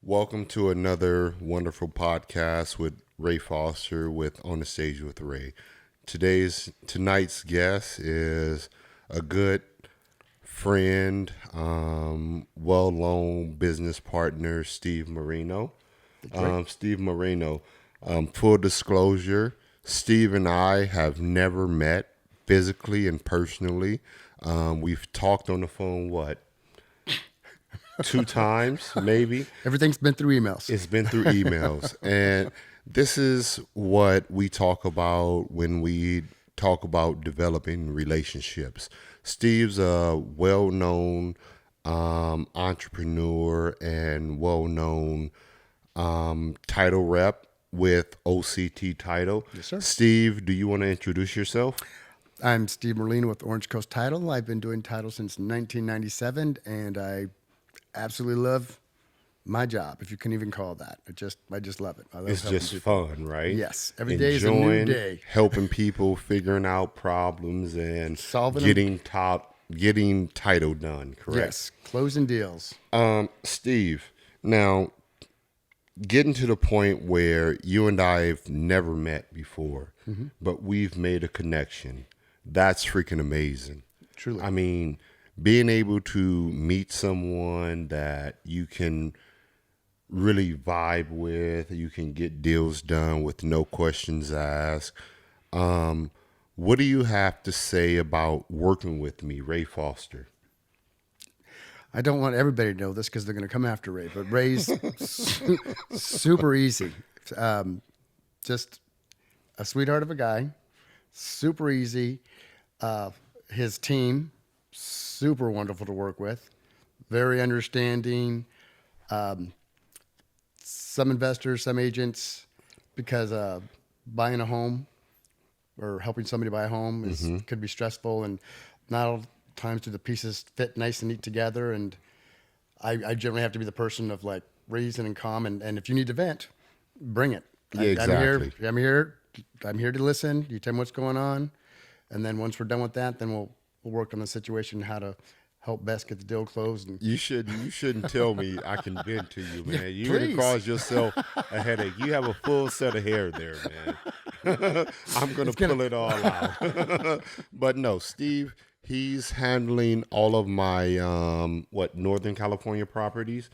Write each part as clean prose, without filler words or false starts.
Welcome to another wonderful podcast with Ray Foster with On the Stage with Ray. Tonight's guest is a good friend, well-known business partner, Steve Merlino. Steve Merlino. Full disclosure, Steve and I have never met physically and personally. We've talked on the phone, two times, maybe. Everything's been through emails. It's been through emails. And this is what we talk about when we talk about developing relationships. Steve's a well-known entrepreneur and well-known title rep with OCT Title. Yes, sir. Steve, do you want to introduce yourself? I'm Steve Merlino with Orange Coast Title. I've been doing title since 1997, and I absolutely love my job, if you can even call it that. I just love it. I love It's helping just people. fun, right? Yes. Every day is a new day. Helping people, figuring out problems, and Solving getting title done, correct? Yes. Closing deals. Steve, now getting to the point where you and I have never met before, but we've made a connection. That's freaking amazing. Truly. I mean, being able to meet someone that you can really vibe with, you can get deals done with no questions asked. What do you have to say about working with me, Ray Foster? I don't want everybody to know this because they're going to come after Ray, but Ray's super easy. Just a sweetheart of a guy, super easy. His team, super wonderful to work with, very understanding. Some investors, some agents, because buying a home or helping somebody buy a home could be stressful, and not all times do the pieces fit nice and neat together. And I generally have to be the person of like reason and calm, and if you need to vent, bring it. Yeah, exactly. I'm here to listen. You tell me what's going on, and then once we're done with that, then we'll work on the situation, how to help best get the deal closed. And You shouldn't tell me I can vent to you, man. You're gonna please. cause yourself a headache. You have a full set of hair there, man. I'm gonna pull it all out. But no, Steve, he's handling all of my Northern California properties,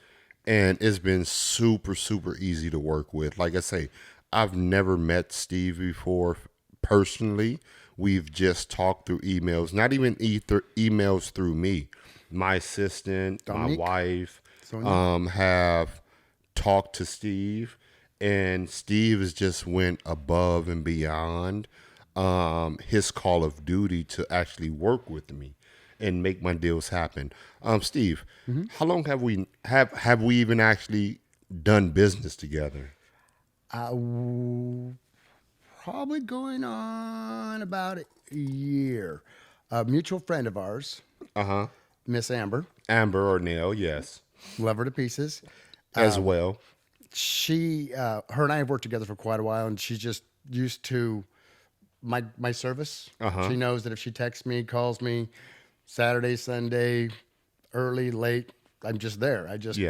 and it's been super, super easy to work with. Like I say, I've never met Steve before personally. We've just talked through emails, not even emails through me. My assistant, Dominique? my wife, Sonia? have talked to Steve, and Steve has just went above and beyond his call of duty to actually work with me and make my deals happen. Steve, how long have we even actually done business together? Probably going on about a year. A mutual friend of ours, Miss Amber, Amber or Neil, yes, love her to pieces. as well. Her and I have worked together for quite a while, and she's just used to my service. She knows that if she texts me, calls me, Saturday, Sunday, early, late, I'm just there.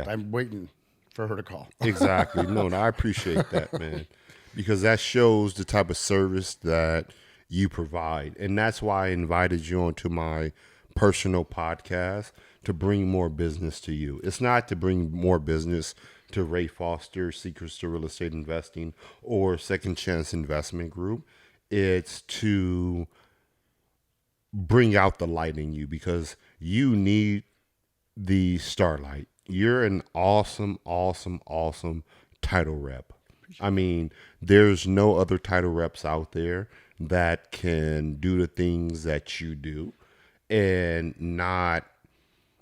I'm waiting for her to call. Exactly. No, I appreciate that, man, because that shows the type of service that you provide. And that's why I invited you onto my personal podcast to bring more business to you. It's not to bring more business to Ray Foster, Secrets to Real Estate Investing, or Second Chance Investment Group. It's to bring out the light in you because you need the Starlight. You're an awesome, awesome, awesome title rep. I mean, there's no other title reps out there that can do the things that you do and not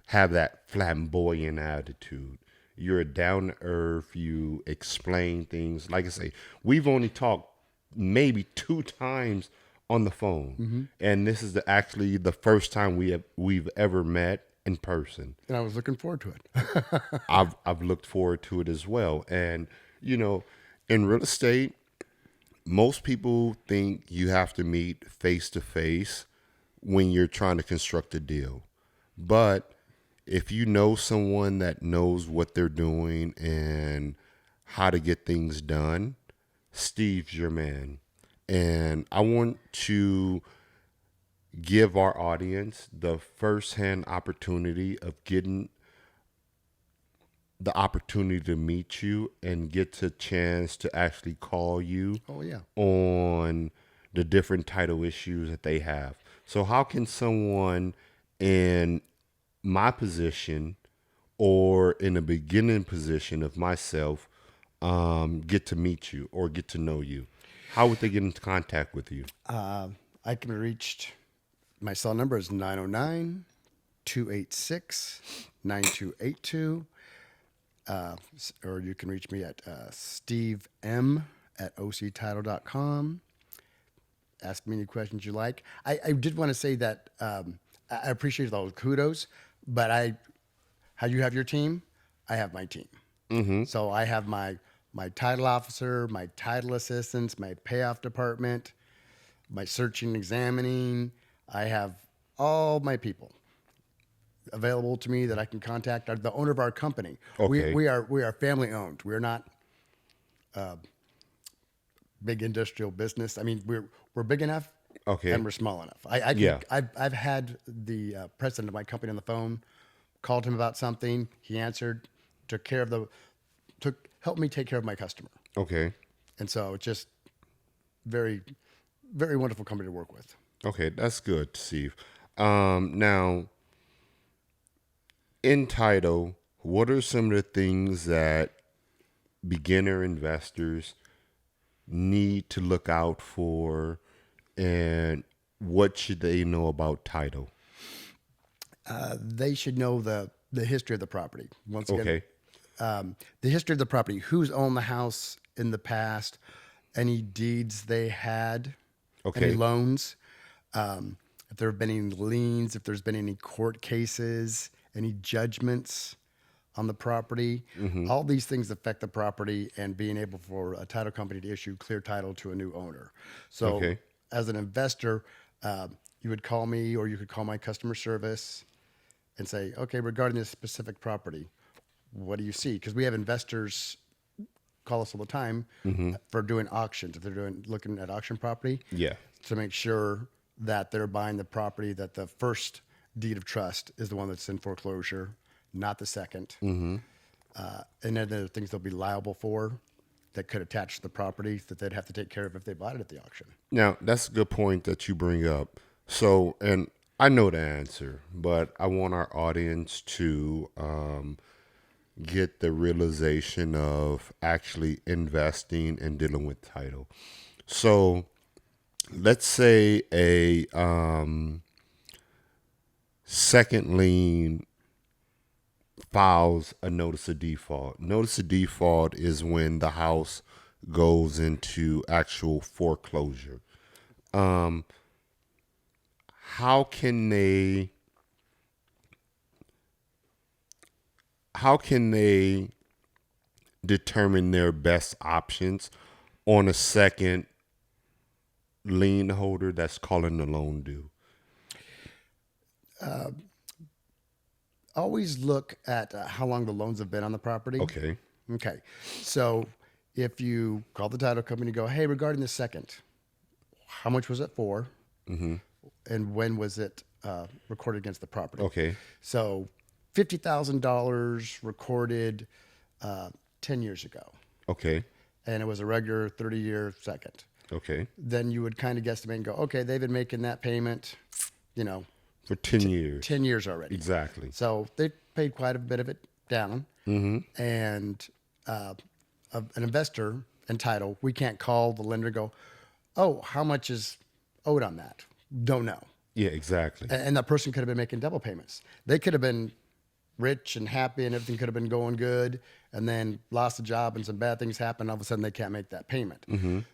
have that flamboyant attitude. You're down to earth. You explain things. Like I say, we've only talked maybe 2 times on the phone, and this is actually the first time we've ever met in person. And I was looking forward to it. I've looked forward to it as well. And in real estate, most people think you have to meet face to face when you're trying to construct a deal. But if you know someone that knows what they're doing and how to get things done, Steve's your man. And I want to give our audience the firsthand opportunity of getting the opportunity to meet you and get the chance to actually call you Oh yeah. on the different title issues that they have. So how can someone in my position or in a beginning position of myself get to meet you or get to know you? How would they get into contact with you? I can be reached. My cell number is 909 286 9282. Or you can reach me at Steve M at octitle.com. Ask me any questions you like. I did want to say that I appreciate all the kudos, but how you have your team, I have my team. So I have my title officer, my title assistants, my payoff department, my searching and examining. I have all my people available to me that I can contact. The owner of our company. Okay. We are family owned. We're not big industrial business. I mean, we're big enough, Okay. and we're small enough. I can Yeah. I've had the president of my company on the phone, called him about something. He answered, took care of took helped me take care of my customer, Okay. and so it's just very very wonderful company to work with. Okay. That's good, Steve. Now, in title, what are some of the things that beginner investors need to look out for, and what should they know about title? They should know the history of the property. Once again, Okay. the history of the property, who's owned the house in the past, any deeds they had, any Okay. loans, if there have been any liens, if there's been any court cases, any judgments on the property. All these things affect the property and being able for a title company to issue clear title to a new owner. So, Okay. as an investor, you would call me or you could call my customer service and say, okay, regarding this specific property, what do you see? Because we have investors call us all the time for doing auctions. If they're looking at auction property, Yeah. to make sure that they're buying the property that the first deed of trust is the one that's in foreclosure, not the second. And then there are things they'll be liable for that could attach to the property that they'd have to take care of if they bought it at the auction. Now, that's a good point that you bring up. So, and I know the answer, but I want our audience to get the realization of actually investing and dealing with title. So, let's say a second lien files a notice of default. Notice of default is when the house goes into actual foreclosure. How can they how can they determine their best options on a second lien holder that's calling the loan due? Always look at how long the loans have been on the property. Okay. Okay. So if you call the title company and go, hey, regarding the second, how much was it for? And when was it recorded against the property? Okay. So $50,000 recorded 10 years ago, Okay. and it was a regular 30-year second. Okay. Then you would kind of guesstimate and go, okay, they've been making that payment, you know, For 10 years. 10 years already. Exactly. So they paid quite a bit of it down. And an investor and title, we can't call the lender and go, oh, how much is owed on that? Don't know. Yeah, exactly. And that person could have been making double payments. They could have been rich and happy and everything could have been going good and then lost a job and some bad things happen. All of a sudden they can't make that payment.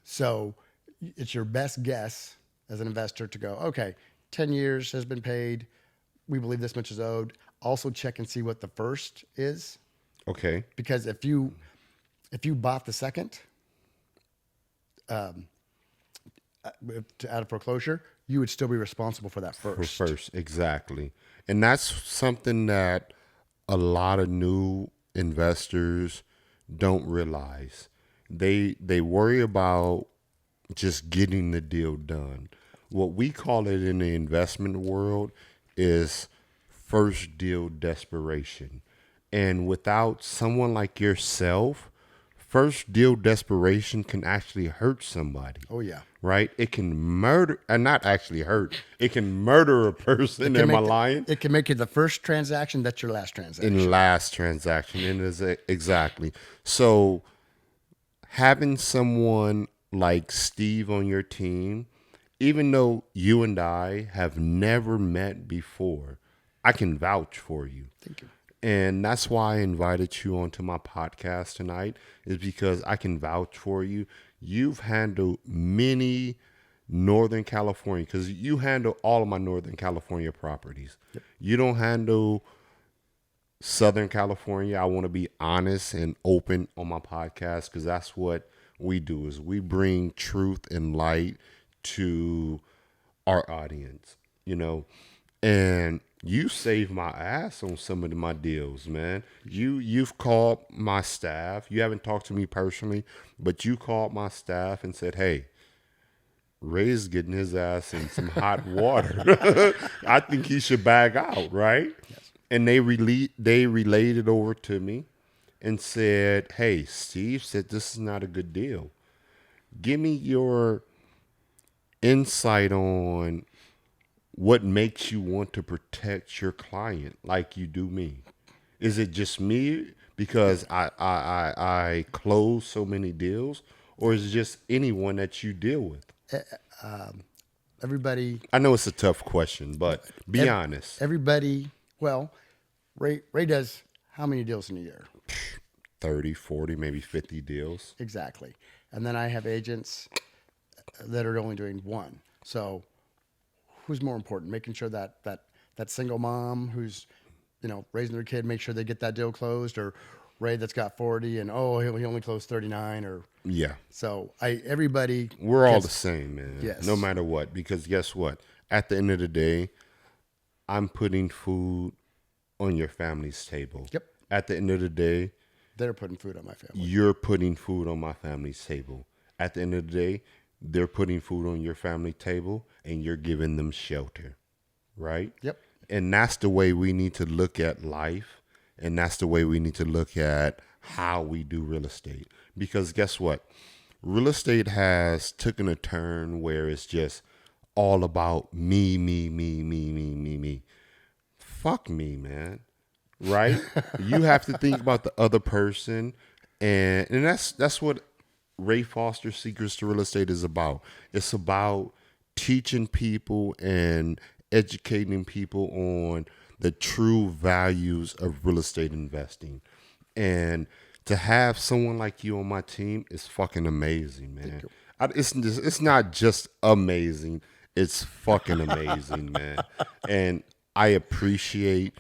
So it's your best guess as an investor to go, okay, 10 years has been paid. We believe this much is owed. Also check and see what the first is. Okay. Because if you bought the second out of foreclosure, you would still be responsible for that For first. first, exactly. And that's something that a lot of new investors don't realize. They worry about just getting the deal done. What we call it in the investment world is first deal desperation. And without someone like yourself, first deal desperation can actually hurt somebody. Oh yeah. Right? It can murder, and not actually hurt. It can murder a person. Am I lying? It can make you the first transaction. That's your last transaction. In last transaction, and is exactly. So having someone like Steve on your team, even though you and I have never met before, I can vouch for you. Thank you. And that's why I invited you onto my podcast tonight, is because I can vouch for you. You've handled many Northern California, because you handle all of my Northern California properties. Yep. You don't handle Southern California. I want to be honest and open on my podcast, because that's what we do, is we bring truth and light to our audience, and you saved my ass on some of my deals, man. You've called my staff. You haven't talked to me personally, but you called my staff and said, hey, Ray's getting his ass in some hot water. I think he should bag out, right? Yes. And they relayed it over to me and said, hey, Steve said this is not a good deal. Give me your insight on what makes you want to protect your client like you do me. Is it just me because I close so many deals, or is it just anyone that you deal with? Everybody. I know it's a tough question, but be honest. Everybody. Well, Ray does how many deals in a year? 30, 40, maybe 50 deals. Exactly. And then I have agents that are only doing one. So who's more important? Making sure that single mom who's, raising their kid, make sure they get that deal closed, or Ray that's got 40 and he only closed 39, or yeah. So everybody. We're all the same, man. Yes. No matter what, because guess what? At the end of the day, I'm putting food on your family's table. Yep. At the end of the day, they're putting food on my family. You're putting food on my family's table. At the end of the day, they're putting food on your family table, and you're giving them shelter, right? Yep. And that's the way we need to look at life, and that's the way we need to look at how we do real estate. Because guess what? Real estate has taken a turn where it's just all about me. Fuck me, man. Right? You have to think about the other person, and that's what Ray Foster Secrets to Real Estate is about. It's about teaching people and educating people on the true values of real estate investing. And to have someone like you on my team is fucking amazing, man. It's not just amazing, it's fucking amazing, man. And I appreciate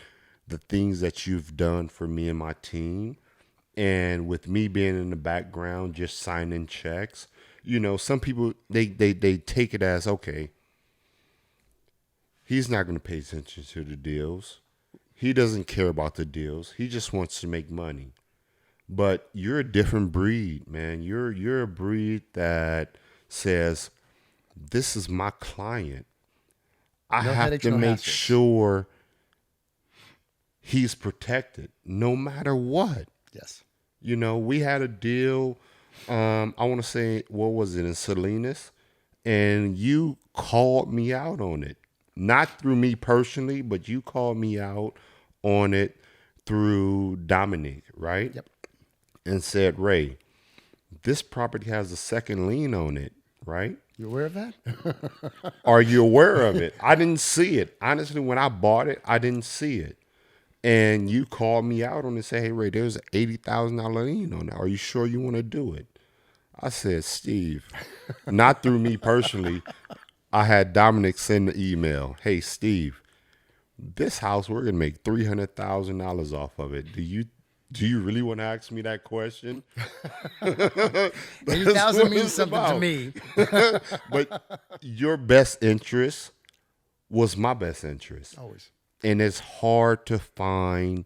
the things that you've done for me and my team. And with me being in the background, just signing checks, some people, they take it as, okay, he's not going to pay attention to the deals. He doesn't care about the deals. He just wants to make money. But you're a different breed, man. You're a breed that says, this is my client. I have to make sure he's protected no matter what. Yes. We had a deal, I want to say, what was it, in Salinas? And you called me out on it. Not through me personally, but you called me out on it through Dominic, right? Yep. And said, Ray, this property has a second lien on it, right? You aware of that? Are you aware of it? I didn't see it. Honestly, when I bought it, I didn't see it. And you called me out on it and said, hey, Ray, there's an $80,000 lien on it. Are you sure you want to do it? I said, Steve, not through me personally. I had Dominic send the email. Hey, Steve, this house, we're going to make $300,000 off of it. Do you really want to ask me that question? 80,000 means something to me. But your best interest was my best interest. Always. And it's hard to find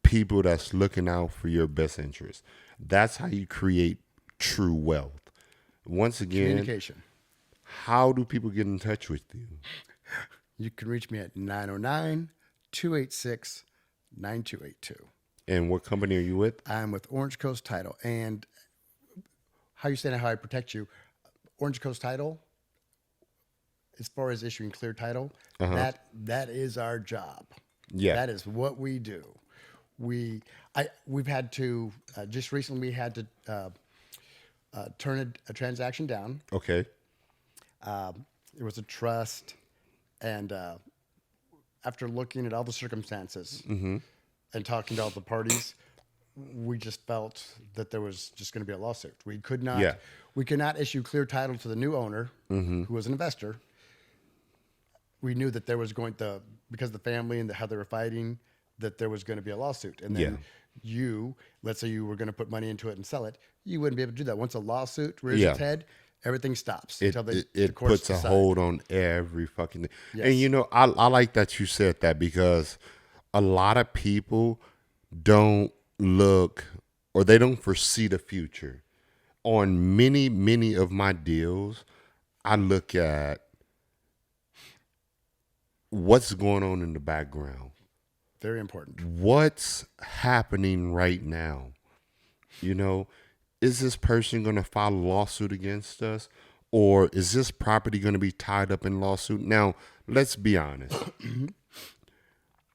people that's looking out for your best interest. That's how you create true wealth. Once again, Communication. how do people get in touch with you? You can reach me at 909-286-9282. And what company are you with? I'm with Orange Coast Title. And how you saying how I protect you? Orange Coast Title, as far as issuing clear title, that is our job. Yeah. That is what we do. We've had to just recently we had to turn a transaction down. Okay. It was a trust, and after looking at all the circumstances and talking to all the parties, we just felt that there was just going to be a lawsuit. We could not issue clear title to the new owner, who was an investor. We knew that there was because of the family and how they were fighting, that there was going to be a lawsuit. And then let's say you were going to put money into it and sell it, you wouldn't be able to do that. Once a lawsuit rears its head, everything stops until the courts puts a decide. hold on every fucking thing. Yes. And I like that you said that, because a lot of people don't look, or they don't foresee the future. On many of my deals, I look at what's going on in the background. Very important. What's happening right now? Is this person going to file a lawsuit against us? Or is this property going to be tied up in lawsuit? Now, let's be honest.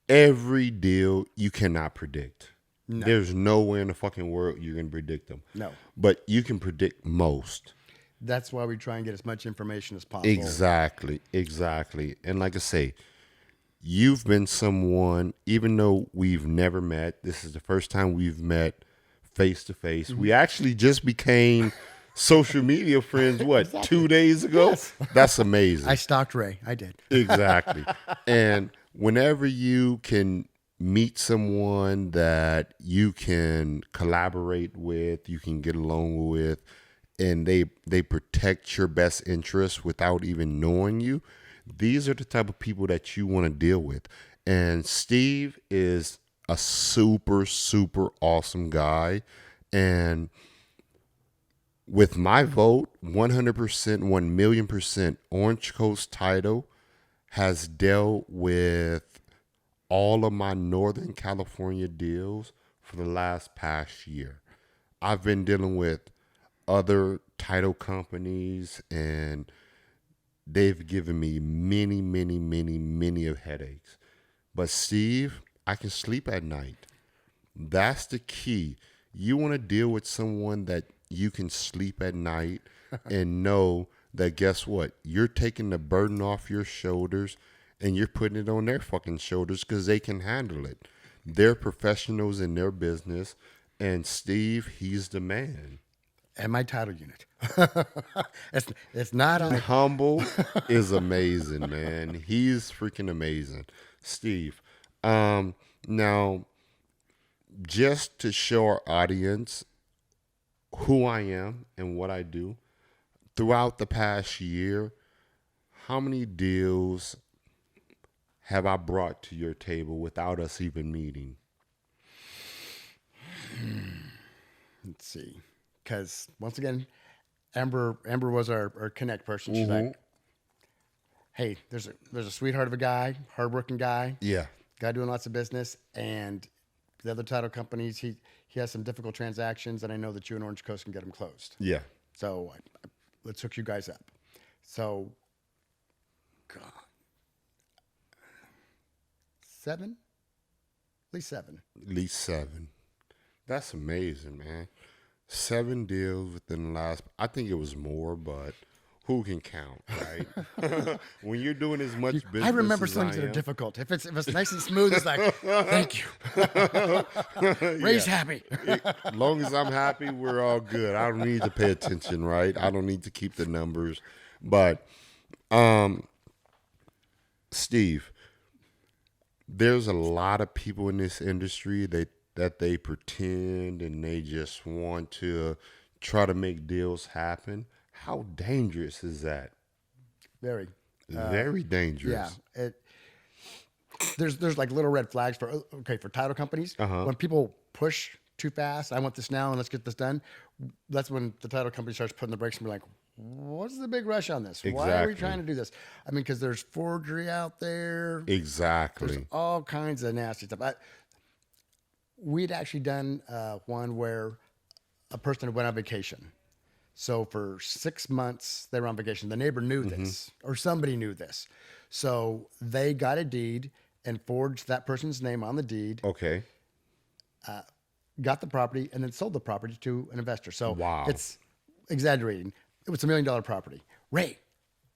Every deal you cannot predict. No. There's nowhere in the fucking world you're going to predict them. No. But you can predict most. That's why we try and get as much information as possible. Exactly. And like I say, you've been someone, even though we've never met, this is the first time we've met face to face. We actually just became social media friends, exactly. 2 days ago? Yes. That's amazing. I stalked Ray. I did. Exactly. And whenever you can meet someone that you can collaborate with, you can get along with, and they protect your best interests without even knowing you, these are the type of people that you want to deal with. And Steve is a super, super awesome guy. And with my vote, 100%, 1,000,000%, Orange Coast Title has dealt with all of my Northern California deals for the past year. I've been dealing with other title companies, and they've given me many of headaches. But Steve, I can sleep at night. That's the key. You want to deal with someone that you can sleep at night and know that, guess what? You're taking the burden off your shoulders and you're putting it on their fucking shoulders because they can handle it. They're professionals in their business, and Steve, he's the man. And my title unit. it's not on. Humble is amazing, man. He's freaking amazing. Steve, now, just to show our audience who I am and what I do, throughout the past year, how many deals have I brought to your table without us even meeting? Let's see. Because once again, Amber was our connect person. She's like, hey, there's a sweetheart of a guy, hardworking guy. Yeah. Guy doing lots of business. And the other title companies, he has some difficult transactions, and I know that you and Orange Coast can get them closed. Yeah. So let's hook you guys up. So, God. 7? At least 7. At least 7. That's amazing, man. 7 deals within the I think it was more, but who can count, right? When you're doing as much business, I remember as things that are difficult. If it's nice and smooth, it's like, thank you. Ray's happy. As long as I'm happy, we're all good. I don't need to pay attention, right? I don't need to keep the numbers. But, Steve, there's a lot of people in this industry that they pretend and they just want to try to make deals happen. How dangerous is that? Very. Very dangerous. Yeah. there's like little red flags for for title companies. When people push too fast, I want this now and let's get this done. That's when the title company starts putting the brakes and be like, what's the big rush on this? Why are we trying to do this? I mean, because there's forgery out there. There's Exactly. all kinds of nasty stuff. We'd actually done one where a person had went on vacation. So for 6 months they were on vacation. The neighbor knew this, or somebody knew this. So they got a deed and forged that person's name on the deed, Okay. got the property, and then sold the property to an investor. So Wow. it's exaggerating. It was $1 million property. Ray,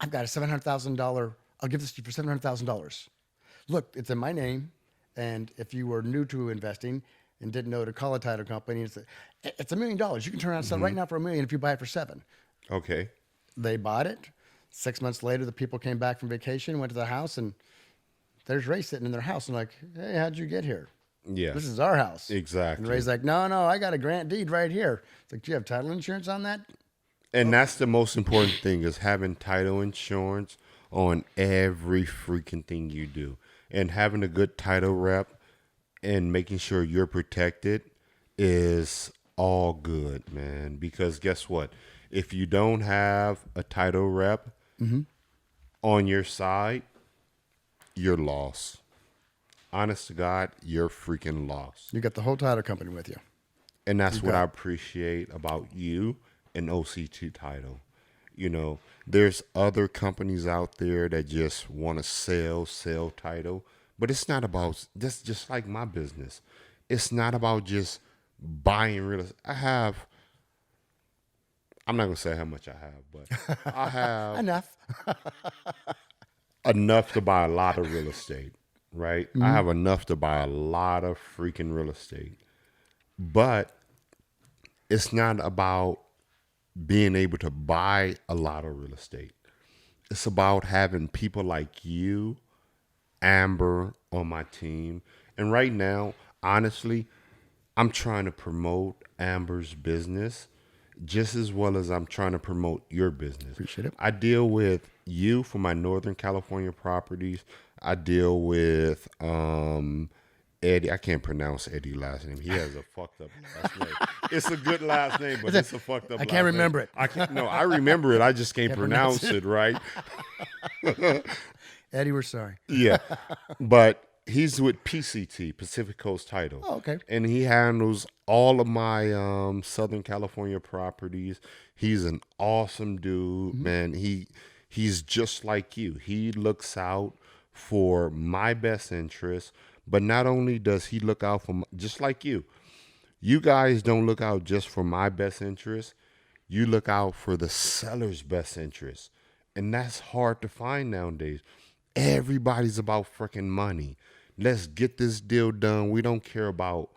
I've got a $700,000. I'll give this to you for $700,000. Look, it's in my name. And if you were new to investing and didn't know to call a title company, it's $1 million. You can turn around and sell right now for $1 million if you buy it for $7. Okay. They bought it. 6 months later, the people came back from vacation, went to the house, and there's Ray sitting in their house. And like, hey, how'd you get here? Yeah. This is our house. Exactly. And Ray's like, no, I got a grant deed right here. It's like, do you have title insurance on that? And that's the most important thing is having title insurance on every freaking thing you do. And having a good title rep and making sure you're protected is all good, man. Because guess what? If you don't have a title rep on your side, you're lost. Honest to God, you're freaking lost. You got the whole title company with you. And that's what I appreciate about you and OC2 Title. You know, there's other companies out there that just want to sell title, but it's not about, that's just like my business. It's not about just buying real estate. I'm not going to say how much I have, but I have enough to buy a lot of real estate, right? I have enough to buy a lot of freaking real estate. But it's not about being able to buy a lot of real estate. It's about having people like you, Amber, on my team. And right now, honestly, I'm trying to promote Amber's business just as well as I'm trying to promote your business. Appreciate it. I deal with you for my Northern California properties. I deal with Eddie. I can't pronounce Eddie's last name. He has a fucked up last name. It's a good last name, but it's a fucked up. I can't remember it. I remember it. I just can't pronounce it right. Eddie, we're sorry. Yeah, but he's with PCT, Pacific Coast Title. Oh, okay. And he handles all of my Southern California properties. He's an awesome dude, man. He's just like you. He looks out for my best interest, but not only does he look out for just like you. You guys don't look out just for my best interest. You look out for the seller's best interest. And that's hard to find nowadays. Everybody's about freaking money. Let's get this deal done. We don't care about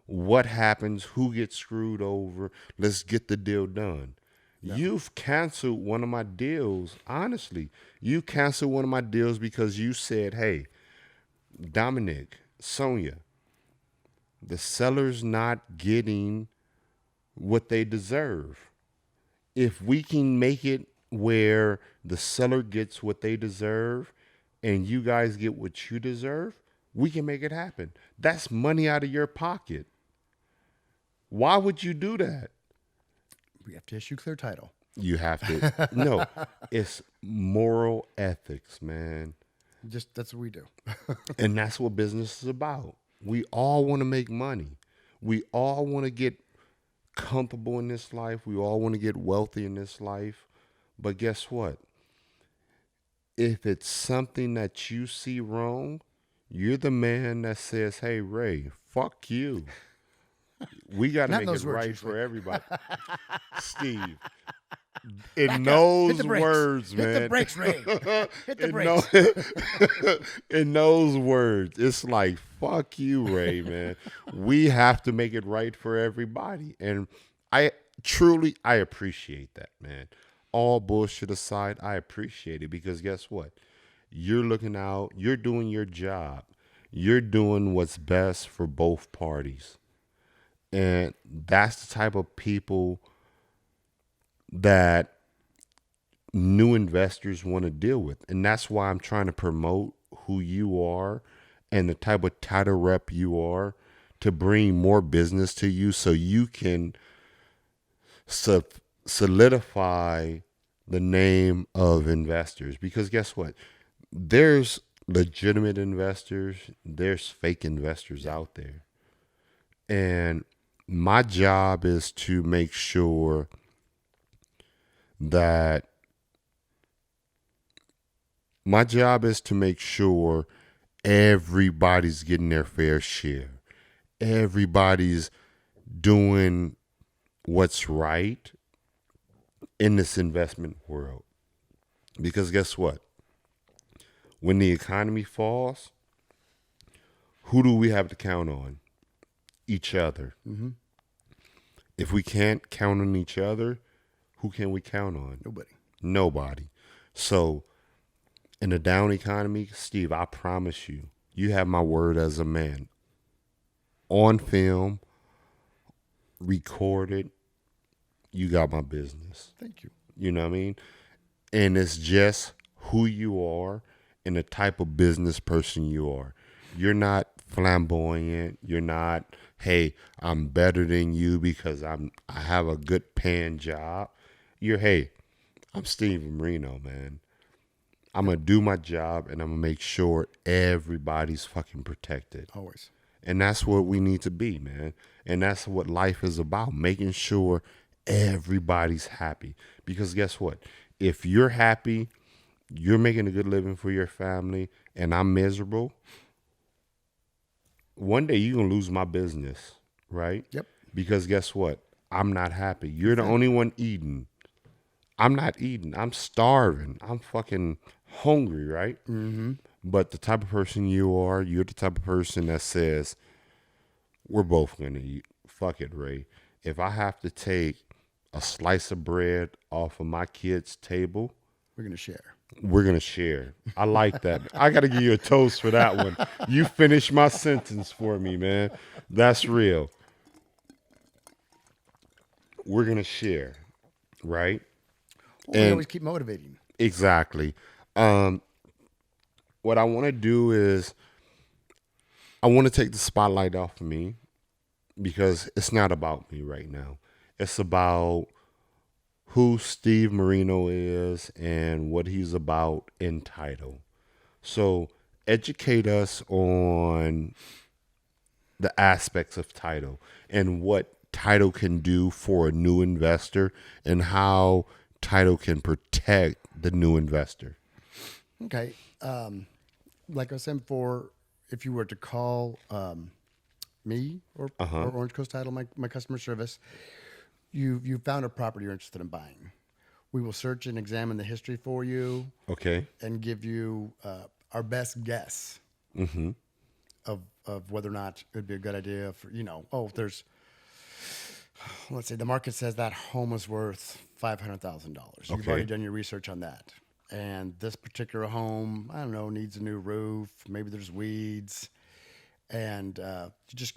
what happens, who gets screwed over. Let's get the deal done. Yeah. You've canceled one of my deals. Honestly, you canceled one of my deals because you said, hey, Dominic, Sonia, the seller's not getting what they deserve. If we can make it where the seller gets what they deserve and you guys get what you deserve, we can make it happen. That's money out of your pocket. Why would you do that? We have to issue clear title. You have to. No, it's moral ethics, man. Just that's what we do. And that's what business is about. We all want to make money. We all want to get comfortable in this life. We all want to get wealthy in this life. But guess what? If it's something that you see wrong, you're the man that says, hey, Ray, fuck you. We got to make it right for everybody. Steve, in those words, man. Hit the brakes, Ray. Hit the brakes. In those words, it's like, fuck you, Ray, man. We have to make it right for everybody. And I appreciate that, man. All bullshit aside, I appreciate it because guess what? You're looking out. You're doing your job. You're doing what's best for both parties. And that's the type of people that new investors want to deal with. And that's why I'm trying to promote who you are and the type of title rep you are to bring more business to you so you can so- solidify the name of investors. Because guess what? There's legitimate investors, there's fake investors out there. And my job is to make sure that my job is to make sure everybody's getting their fair share. Everybody's doing what's right in this investment world. Because guess what? When the economy falls, who do we have to count on? Each other. Mm-hmm. If we can't count on each other, who can we count on? Nobody. Nobody. So, in a down economy, Steve, I promise you, you have my word as a man. On film, recorded, you got my business. Thank you. You know what I mean? And it's just who you are and the type of business person you are. You're not flamboyant. You're not, hey, I'm better than you because I have a good paying job. You're, hey, I'm Steve Merlino, man. I'm gonna do my job and I'm gonna make sure everybody's fucking protected. Always. And that's what we need to be, man. And that's what life is about, making sure everybody's happy. Because guess what? If you're happy, you're making a good living for your family, and I'm miserable, one day you're going to lose my business, right? Yep. Because guess what? I'm not happy. You're the only one eating. I'm not eating. I'm starving. I'm fucking hungry, right? Mm-hmm. But the type of person you are, you're the type of person that says, we're both going to eat. Fuck it, Ray. If I have to take a slice of bread off of my kid's table, We're going to share. we're going to share. I like that. I got to give you a toast for that one. You finished my sentence for me, man. That's real. We're going to share, right? Well, we always keep motivating. Exactly. What I want to do is I want to take the spotlight off of me because it's not about me right now. It's about who Steve Merlino is and what he's about in title. So educate us on the aspects of title and what title can do for a new investor and how title can protect the new investor. Okay. Like I was saying before, if you were to call me or Orange Coast Title, my customer service, you found a property you're interested in buying. We will search and examine the history for you Okay. and give you our best guess of whether or not it would be a good idea for, if there's, let's say the market says that home is worth $500,000. You've Okay. already done your research on that. And this particular home, I don't know, needs a new roof. Maybe there's weeds. And you're just,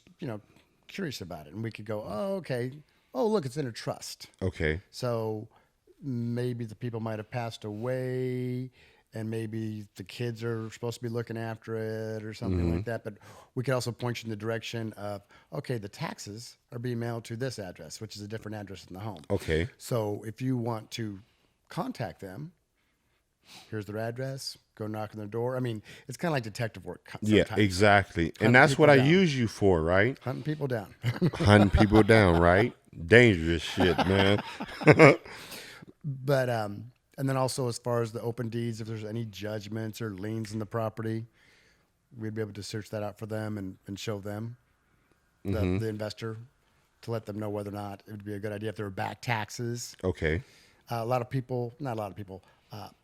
curious about it. And we could go, oh, okay. Oh, look, it's in a trust. Okay. So maybe the people might have passed away and maybe the kids are supposed to be looking after it or something like that. But we could also point you in the direction of, okay, the taxes are being mailed to this address, which is a different address than the home. Okay. So if you want to contact them, here's their address, go knock on their door. I mean, it's kind of like detective work Yeah, sometimes. exactly. Hunting And that's what I people down. use you for, right? Hunting people down. Hunting people down, right? Dangerous shit, man. But and then also as far as the open deeds, if there's any judgments or liens in the property, we'd be able to search that out for them and show them the investor to let them know whether or not it would be a good idea if there were back taxes. Okay. Not a lot of people,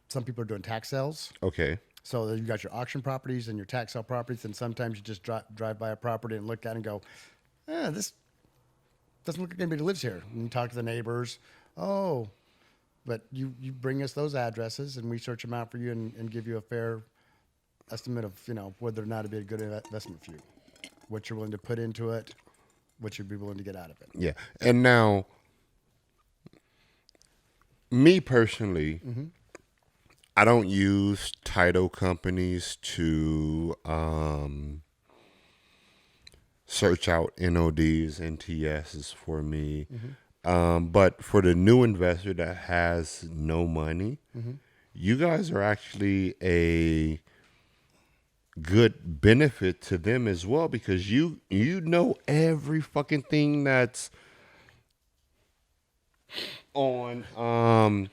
some people are doing tax sales. Okay. So you've got your auction properties and your tax sale properties, and sometimes you just drive by a property and look at it and go, this doesn't look like anybody lives here. And you talk to the neighbors. Oh, but you bring us those addresses and we search them out for you and give you a fair estimate of, whether or not it'd be a good investment for you, what you're willing to put into it, what you'd be willing to get out of it. Yeah. And now, me personally, I don't use title companies to search out NODs, NTSs for me. But for the new investor that has no money, you guys are actually a good benefit to them as well because you know every fucking thing that's on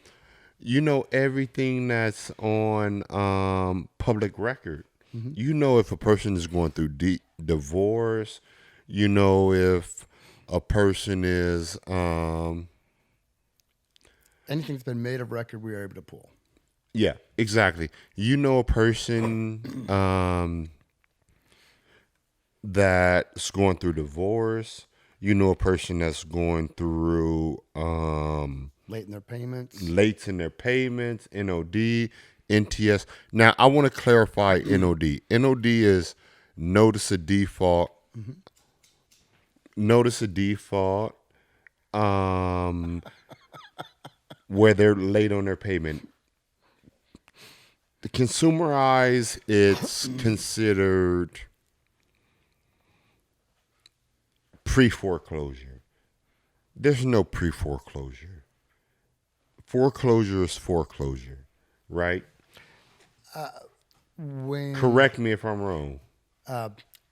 you know everything that's on public record. You know if a person is going through divorce, you know if a person is Anything that's been made of record, we are able to pull. yeah, exactly. You know a person that's going through divorce, you know a person that's going through Late in their payments. late in their payments, NOD, NTS. Now, I want to clarify NOD. NOD is notice of default. Notice of default. Where they're late on their payment. The consumer eyes, it's considered pre-foreclosure. There's no pre-foreclosure. Foreclosure is foreclosure, right? When Correct me if I'm wrong.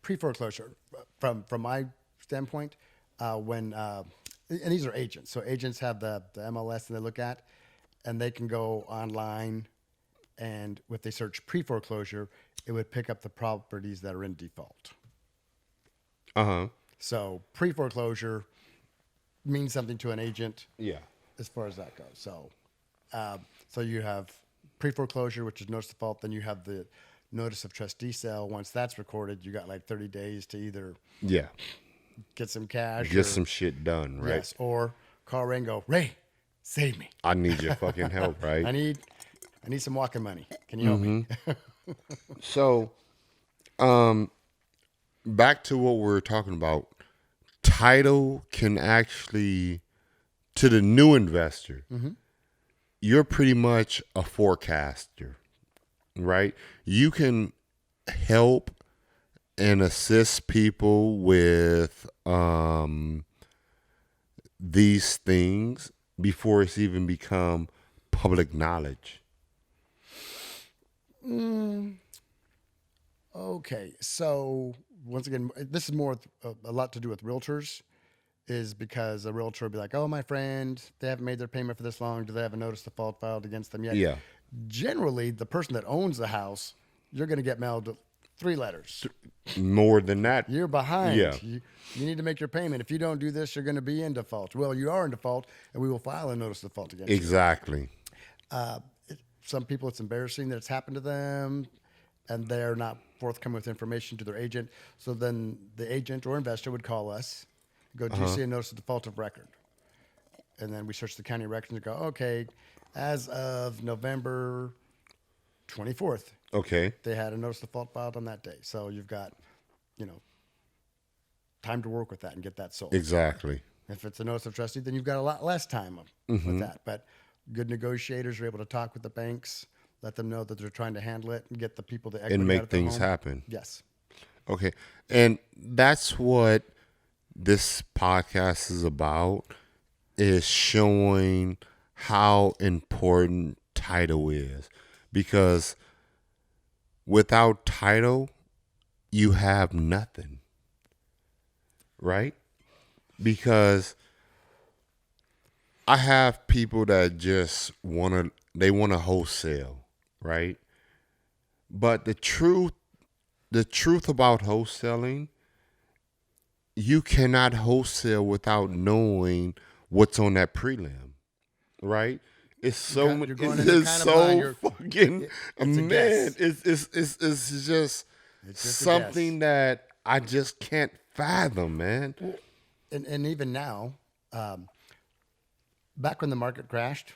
pre-foreclosure, from my standpoint, when and these are agents, so agents have the MLS that they look at, and they can go online, and if they search pre-foreclosure, it would pick up the properties that are in default. Uh-huh. So pre-foreclosure means something to an agent Yeah. as far as that goes. So, so you have pre-foreclosure, which is notice of default. Then you have the notice of trustee sale. Once that's recorded, you got like 30 days to either Yeah. get some cash, Get or, some shit done, right? yes, or call Ray and go, Ray, save me. I need your fucking help, right? I need some walking money. Can you help me? So, back to what we were talking about. Title can actually, to the new investor, you're pretty much a forecaster, right? You can help and assist people with these things before it's even become public knowledge. Okay, so once again, this is more a lot to do with realtors, is because a realtor will be like, "Oh, my friend, they haven't made their payment for this long. Do they have a notice of default filed against them yet?" Yeah. Generally, the person that owns the house, you're going to get mailed 3 letters. More than that. You're behind. Yeah. You need to make your payment. If you don't do this, you're going to be in default. Well, you are in default, and we will file a notice of default against you. Exactly. Some people, it's embarrassing that it's happened to them, and they're not forthcoming with information to their agent. So then the agent or investor would call us, go, "Do you see a notice of default of record?" And then we search the county records and go, "Okay, as of November 24th, Okay. they had a notice of default filed on that day." So you've got, time to work with that and get that sold. Exactly. If it's a notice of trustee, then you've got a lot less time with that. But good negotiators are able to talk with the banks, let them know that they're trying to handle it, and get the people to equity And out make of their things home. happen. Yes. Okay. And that's what this podcast is about, is showing how important title is. Because without title, you have nothing. Right? Because I have people that just want to wholesale, right? But the truth about wholesaling, you cannot wholesale without knowing what's on that prelim, right? It's so You're much. going It's in just kind of blind. so fucking it's a man. guess. It's just just a something that I just can't fathom, man. And even now, back when the market crashed,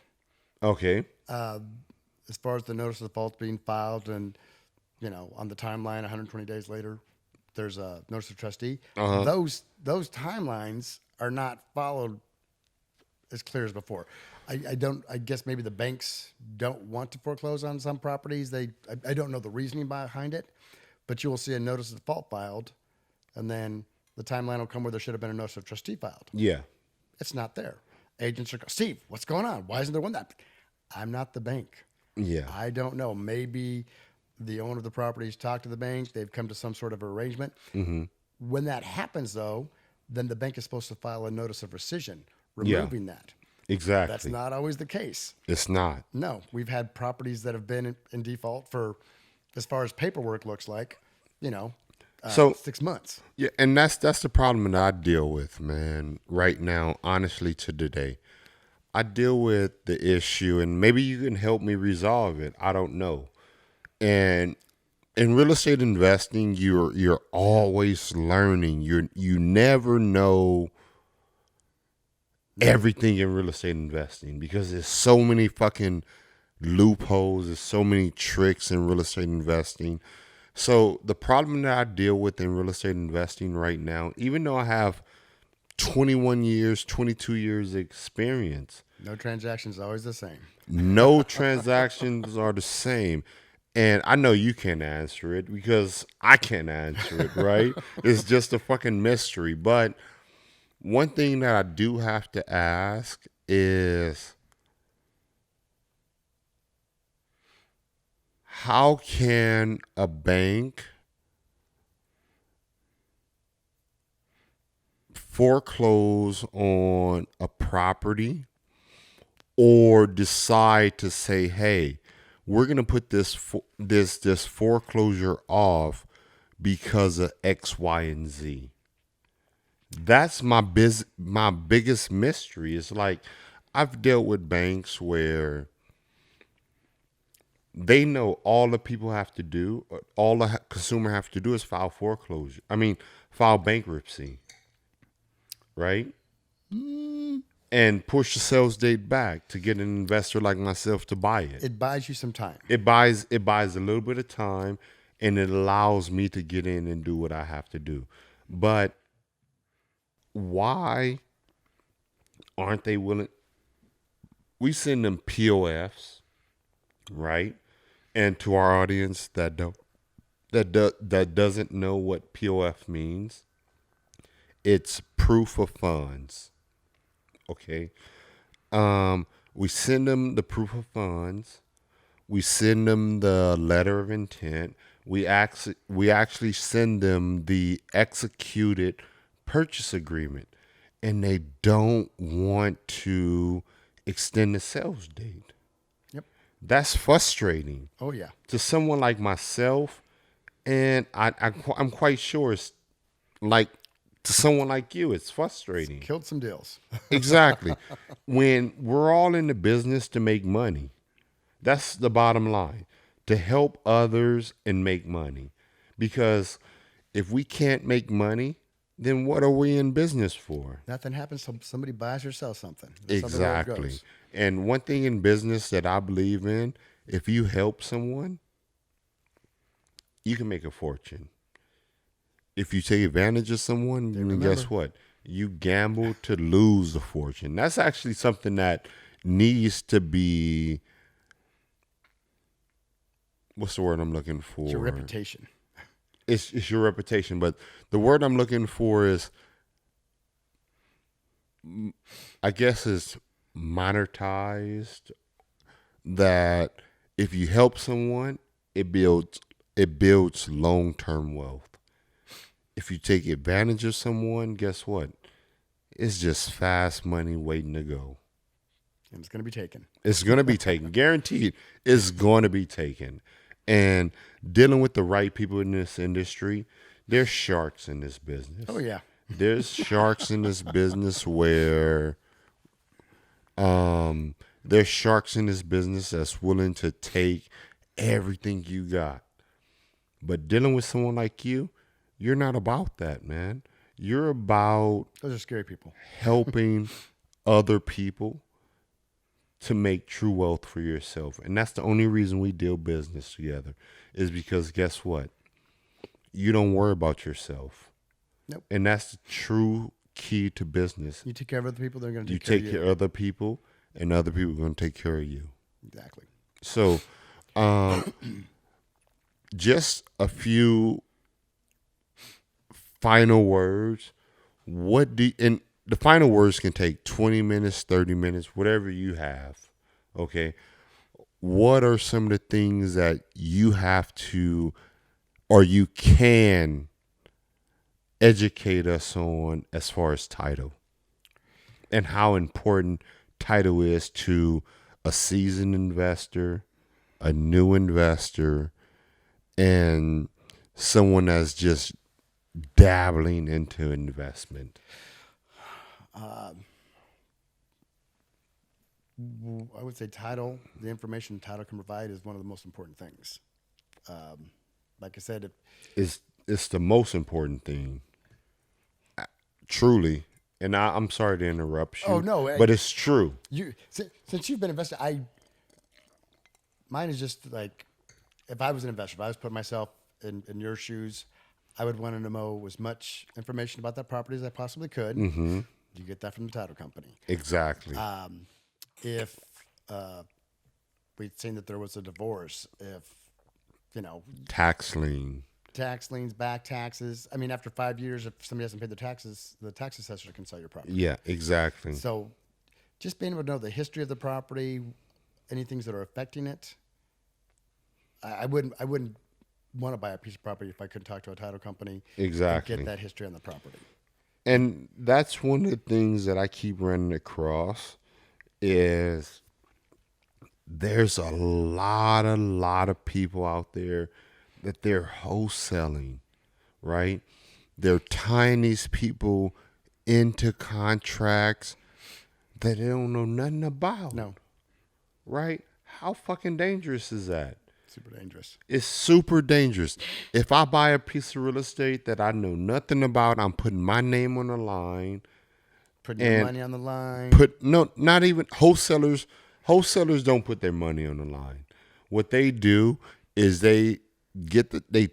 Okay. as far as the notice of default being filed, and on the timeline, 120 days later, there's a notice of trustee. Those timelines are not followed as clear as before. I don't. I guess maybe the banks don't want to foreclose on some properties. I don't know the reasoning behind it, but you will see a notice of default filed, and then the timeline will come where there should have been a notice of trustee filed. Yeah. It's not there. Agents are Steve. What's going on? Why isn't there one that? I'm not the bank. Yeah. I don't know. Maybe the owner of the properties talked to the bank. They've come to some sort of arrangement. Mm-hmm. When that happens, though, then the bank is supposed to file a notice of rescission, Yeah. removing that. Exactly. That's not always the case. It's not. No, we've had properties that have been in default for, as far as paperwork looks like, So 6 months. yeah, and that's the problem that I deal with, man. Right now, honestly, to today, I deal with the issue, and maybe you can help me resolve it. I don't know. And in real estate investing, you're always learning. You never know everything in real estate investing because there's so many fucking loopholes, there's so many tricks in real estate investing. So the problem that I deal with in real estate investing right now, even though I have 21 years, 22 years experience, No transactions always the same. no transactions are the same. And I know you can't answer it because I can't answer it, right? It's just a fucking mystery. But one thing that I do have to ask is, how can a bank foreclose on a property or decide to say, "Hey, we're gonna put this foreclosure off because of X, Y, and Z"? That's my biggest mystery. Is like I've dealt with banks where they know all the people have to do, all the consumer have to do is file foreclosure. I mean, file bankruptcy, right? And push the sales date back to get an investor like myself to buy it. It buys you some time. It buys a little bit of time, and it allows me to get in and do what I have to do. But why aren't they willing? We send them POFs, right? And to our audience that doesn't know what POF means, it's proof of funds. Okay. We send them the proof of funds. We send them the letter of intent. We actually send them the executed purchase agreement, and they don't want to extend the sales date. Yep. That's frustrating Oh, yeah. to someone like myself, and I'm quite sure it's like to someone like you, it's frustrating. Killed some deals. Exactly. When we're all in the business to make money, that's the bottom line, to help others and make money. Because if we can't make money, then what are we in business for? Nothing happens till somebody buys or sells something. That's how the world Exactly. goes. And one thing in business that I believe in, if you help someone, you can make a fortune. If you take advantage of someone, then guess what? You gamble to lose the fortune. That's actually something that needs to be, what's the word I'm looking for? It's your reputation. It's your reputation. But the word I'm looking for is, I guess, is monetized. That if you help someone, it builds long-term wealth. If you take advantage of someone, guess what? It's just fast money waiting to go. And it's going to be taken. It's going to be taken. Guaranteed, it's going to be taken. And dealing with the right people in this industry, there's sharks in this business. Oh, yeah. There's sharks in this business where there's sharks in this business that's willing to take everything you got. But dealing with someone like you, you're not about that, man. You're about Those are scary people. helping other people to make true wealth for yourself. And that's the only reason we deal business together, is because guess what? You don't worry about yourself. Nope. And that's the true key to business. You take care of other people, they're going to You take care take of care you. of other people, and other people are going to take care of you. Exactly. So, just a few final words. And the final words can take 20 minutes, 30 minutes, whatever you have. Okay. What are some of the things that you have to, or you can educate us on as far as title and how important title is to a seasoned investor, a new investor, and someone that's just dabbling into investment? I would say title, the information title can provide is one of the most important things. Like I said, It's the most important thing, truly. And I'm sorry to interrupt you. oh no, But it's true. since you've been invested, mine is just like, if I was an investor, if I was putting myself in your shoes, I would want to know as much information about that property as I possibly could. Mm-hmm. You get that from the title company. Exactly. If we'd seen that there was a divorce, if Tax lien. tax liens, back taxes. I mean, after 5 years, if somebody hasn't paid the tax assessor can sell your property. Yeah, exactly. So, just being able to know the history of the property, any things that are affecting it. I wouldn't want to buy a piece of property if I couldn't talk to a title company. Exactly. And get that history on the property. And that's one of the things that I keep running across is there's a lot of people out there that they're wholesaling, right? They're tying these people into contracts that they don't know nothing about. No. Right? How fucking dangerous is that? Super dangerous. It's super dangerous. If I buy a piece of real estate that I know nothing about, I'm putting my name on the line. Putting your money on the line. Not even wholesalers. Wholesalers don't put their money on the line. What they do is they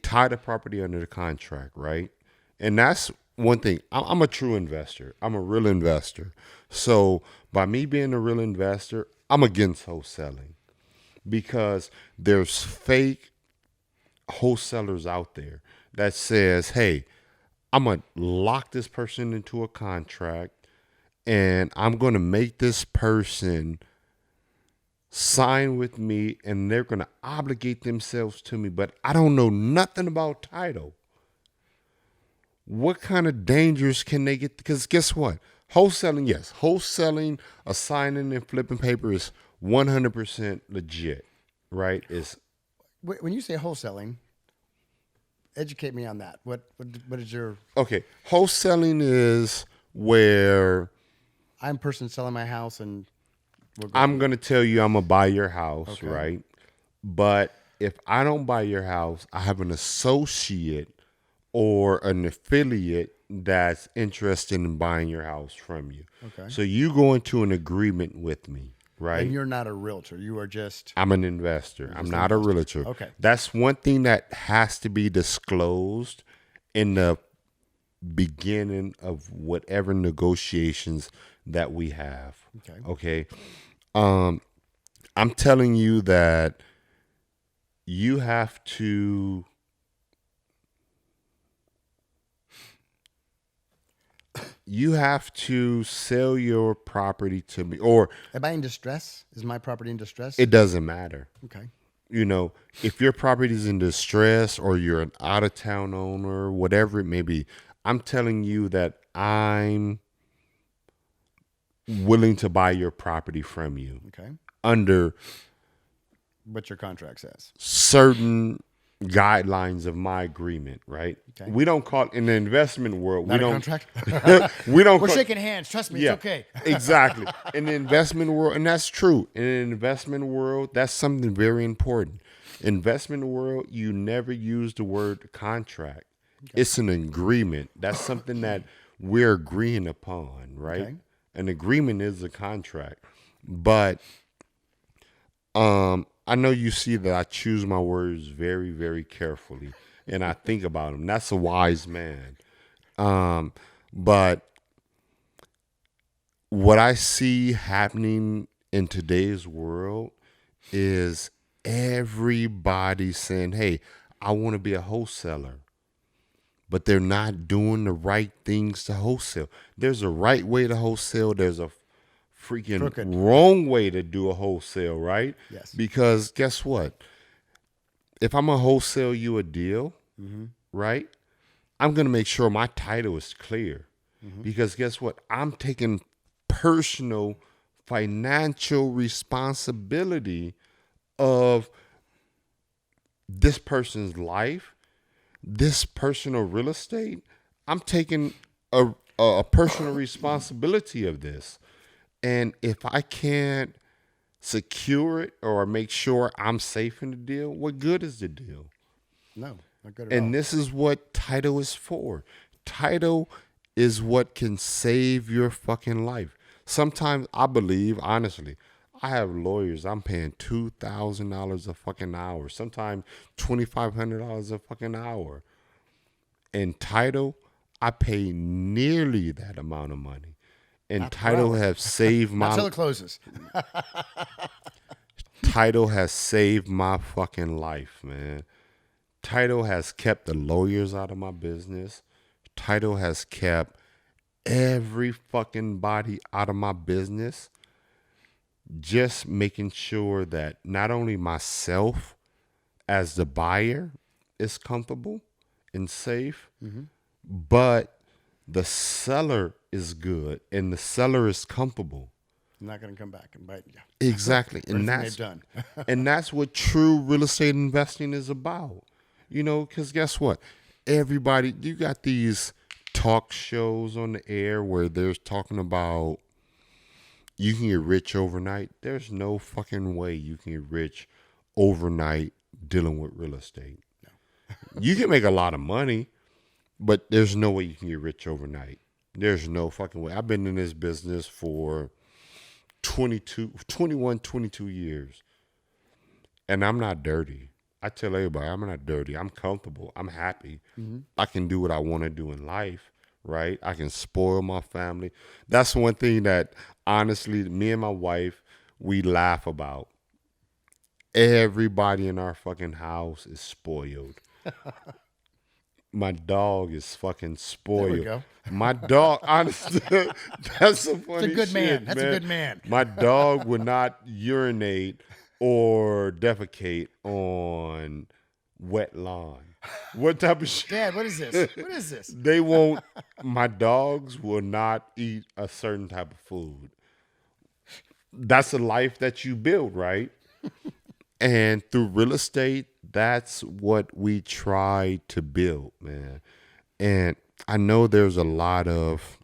tie the property under the contract, right? And that's one thing. I'm a true investor. I'm a real investor. So by me being a real investor, I'm against wholesaling because there's fake wholesalers out there that says, hey, I'm going to lock this person into a contract and I'm going to make this person sign with me and they're going to obligate themselves to me, but I don't know nothing about title. What kind of dangers can they get? Because guess what? Wholesaling, yes. Wholesaling, assigning and flipping paper is 100% legit, right? When you say wholesaling, educate me on that. What is your... Okay, wholesaling is where I'm a person selling my house and... I'm going to tell you I'm going to buy your house, okay, right? But if I don't buy your house, I have an associate or an affiliate that's interested in buying your house from you. Okay. So you go into an agreement with me, right? And you're not a realtor. You are just... I'm an investor. I'm not a realtor. Okay. That's one thing that has to be disclosed in the beginning of whatever negotiations that we have. Okay. I'm telling you that you have to sell your property to me. Or am I in distress? Is my property in distress? It doesn't matter. Okay. If your property is in distress or you're an out-of-town owner, whatever it may be, I'm telling you that I'm willing to buy your property from you. Okay. Under what your contract says. Certain guidelines of my agreement, right? Okay. We don't call it in the investment world. Not we a don't contract. We're shaking hands. Trust me, yeah, it's okay. Exactly. In the investment world, and that's true. In the investment world, that's something very important. Investment world, you never use the word contract. Okay. It's an agreement. That's something that we're agreeing upon, right? Okay. An agreement is a contract. But I know you see that I choose my words very, very carefully, and I think about them. That's a wise man. But what I see happening in today's world is everybody saying, hey, I want to be a wholesaler, but they're not doing the right things to wholesale. There's a right way to wholesale. There's a freaking Crooked. wrong way to do a wholesale, right? Yes. Because guess what? If I'm going to wholesale you a deal, right, I'm going to make sure my title is clear. Because guess what? I'm taking personal financial responsibility of this person's life, this personal real estate. I'm taking a personal responsibility of this. And if I can't secure it or make sure I'm safe in the deal, what good is the deal? No, not good at all. And this is what title is for. Title is what can save your fucking life. Sometimes I believe, honestly, I have lawyers I'm paying $2,000 a fucking hour, sometimes $2,500 a fucking hour. And title, I pay nearly that amount of money. And title have saved Not till my it closes. title has saved my fucking life, man. Title has kept the lawyers out of my business. Title has kept every fucking body out of my business. Just making sure that not only myself as the buyer is comfortable and safe, but the seller is good and the seller is comfortable. I'm not going to come back and bite you. Exactly. And Everything that's they've done. and that's what true real estate investing is about. You know, because guess what? Everybody, you got these talk shows on the air where there's talking about you can get rich overnight. There's no fucking way you can get rich overnight dealing with real estate. You can make a lot of money, but there's no way you can get rich overnight. There's no fucking way. I've been in this business for 22 years. And I'm not dirty. I tell everybody, I'm not dirty. I'm comfortable. I'm happy. I can do what I want to do in life, right? I can spoil my family. That's one thing that, honestly, me and my wife, we laugh about. Everybody in our fucking house is spoiled. My dog is fucking spoiled. There we go. My dog, honestly, that's a funny It's a good man. shit, That's a good man. My dog would not urinate or defecate on wet lawn. What type of shit? Dad, what is this? What is this? They won't. My dogs will not eat a certain type of food. That's a life that you build, right? And through real estate, that's what we try to build, man. And I know there's a lot of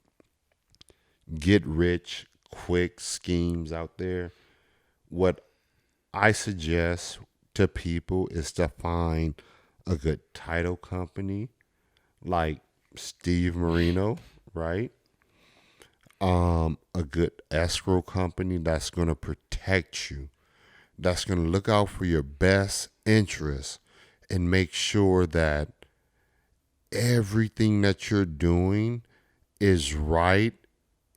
get rich quick schemes out there. What I suggest to people is to find a good title company like Steve Merlino, right? A good escrow company that's going to protect you, that's going to look out for your best interests and make sure that everything that you're doing is right,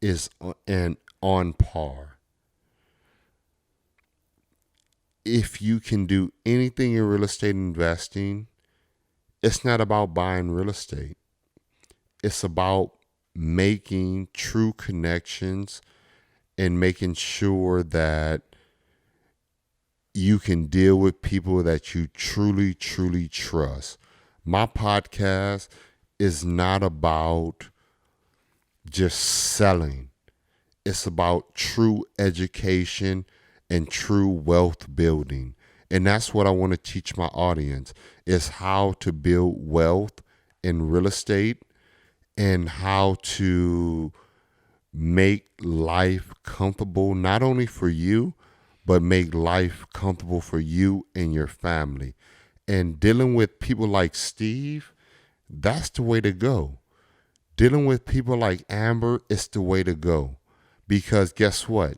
is and on par. If you can do anything in real estate investing, it's not about buying real estate. It's about making true connections and making sure that you can deal with people that you truly, truly trust. My podcast is not about just selling. It's about true education and true wealth building. And that's what I want to teach my audience, is how to build wealth in real estate and how to make life comfortable, not only for you, but make life comfortable for you and your family. And dealing with people like Steve, that's the way to go. Dealing with people like Amber is the way to go. Because guess what?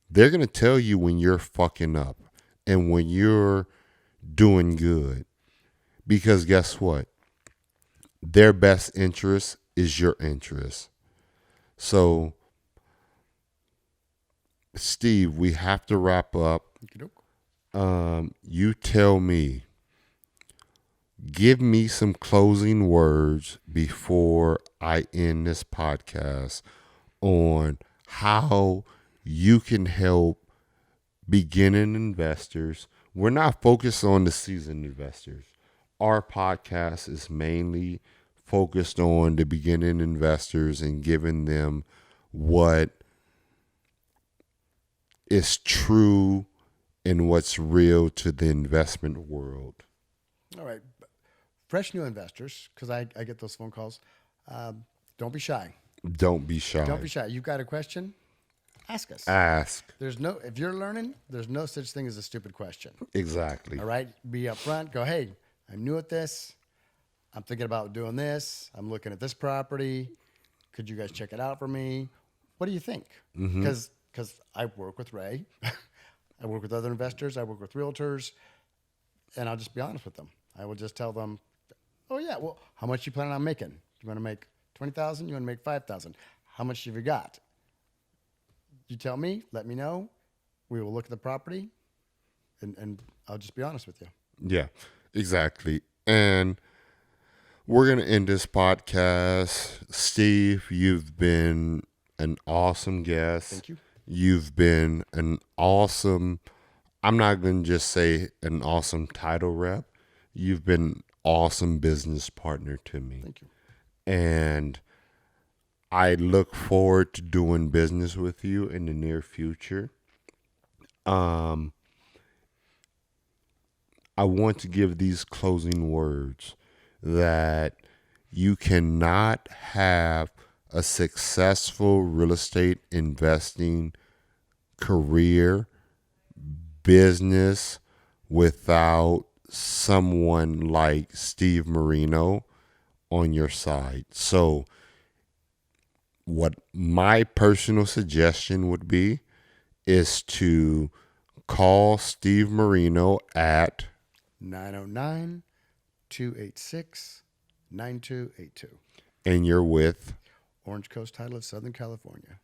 They're going to tell you when you're fucking up and when you're doing good. Because guess what? Their best interest is your interest. So Steve, we have to wrap up. Okey-doke. You tell me, give me some closing words before I end this podcast on how you can help beginning investors. We're not focused on the seasoned investors. Our podcast is mainly focused on the beginning investors and giving them what is true and what's real to the investment world. All right. Fresh new investors, because I get those phone calls. Don't be shy. Don't be shy. Don't be shy. You've got a question? Ask us. Ask. If you're learning, there's no such thing as a stupid question. Exactly. All right. Be upfront. Go, hey, I'm new at this. I'm thinking about doing this. I'm looking at this property. Could you guys check it out for me? What do you think? Because I work with Ray. I work with other investors. I work with realtors. And I'll just be honest with them. I will just tell them, oh, yeah, well, how much you planning on making? You want to make 20,000? You want to make 5,000? How much have you got? You tell me, let me know. We will look at the property, and I'll just be honest with you. Yeah, exactly. And we're going to end this podcast. Steve, you've been an awesome guest. Thank you. You've been an awesome, I'm not going to just say an awesome title rep. You've been an awesome business partner to me. Thank you. And I look forward to doing business with you in the near future. I want to give these closing words that you cannot have a successful real estate investing career, business without someone like Steve Merlino on your side. So what my personal suggestion would be is to call Steve Merlino at 909-286-9282. and you're with. Orange Coast Title of Southern California.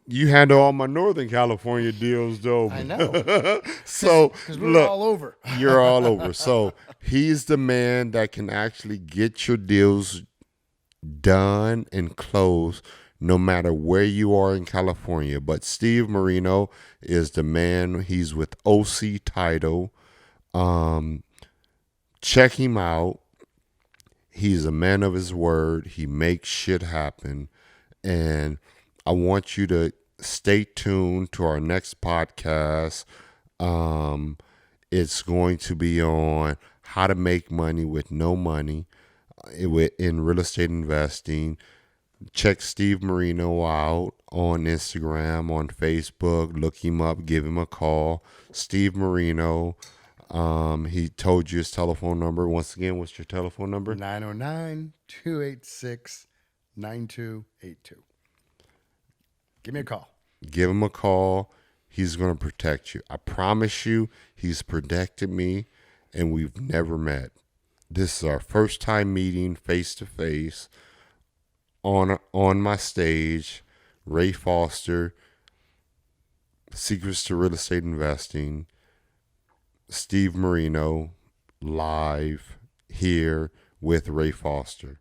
You handle all my Northern California deals, though. I know. So Because we're look, all over. you're all over. So he's the man that can actually get your deals done and closed no matter where you are in California. But Steve Merlino is the man. He's with OC Title. Check him out. He's a man of his word. He makes shit happen. And I want you to stay tuned to our next podcast. It's going to be on how to make money with no money in real estate investing. Check Steve Merlino out on Instagram, on Facebook. Look him up. Give him a call. Steve Merlino. He told you his telephone number. Once again, what's your telephone number? 909-286-9282. Give me a call. Give him a call. He's going to protect you. I promise you, he's protected me, and we've never met. This is our first time meeting face to face on my stage. Ray Foster, Secrets to Real Estate Investing. Steve Merlino, live here with Ray Foster.